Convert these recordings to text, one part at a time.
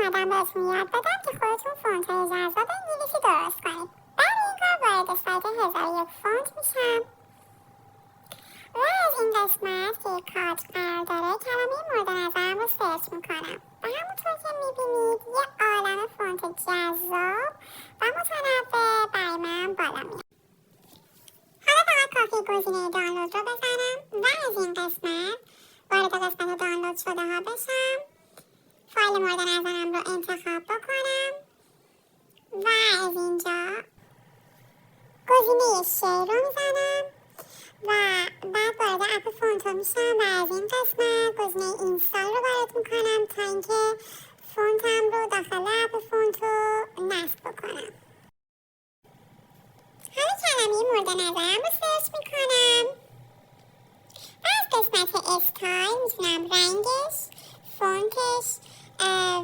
اومدم بهتون یاد بدم که خودتون فونت‌های جذاب انگلیسی درست کنید. برای این کار وارد سایت 1001 فونت میشم و از این قسمت که یک کارت قرار داره کلمه مورد نظرم رو سرچ میکنم و همونطور که میبینید یه عالم فونت جذاب و متنوع برای من بالا میاد. حالا فقط کافی گزینه دانلود رو بزنم و از این قسمت وارد قسمت دانلود شده ها بشم، فایل مورد نظرم رو انتخاب بکنم و از اینجا گزینه شیر رو میزنم و بعد وارد اپ فونتو میشم و از این قسمت گزینه اینستال رو وارد میکنم تا اینکه فونتم رو داخل اپ فونتو نصب بکنم. حالا کلمه مورد نظرم رو سرچ میکنم و از قسمت استایل میتونم رنگش، فونتش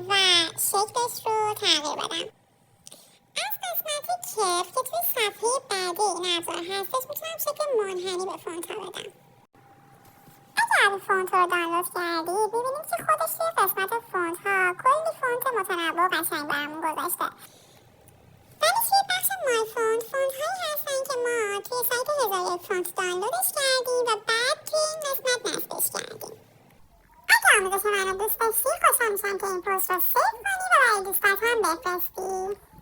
و شکلش رو تغییر بدم. از قسمت کف که توی صفحه بعدی این ابزار هستش میتونم شکل منحنی به فونت ها بدم. اگر فونت رو دانلود کردید ببینید که خودش توی قسمت فونت ها کلی فونت متنوع قشنگ برامون گذاشته. ولی توی بخش مای فونت هایی هستن که ما توی سایت 1001 فونت دانلودش کردیم و بعد توی این قسمت نصبش کردیم. اگر آموزش من رو دوست داشتی خوشحال میشم که این پست رو سیو کنی و برای دوستات هم بفرستی.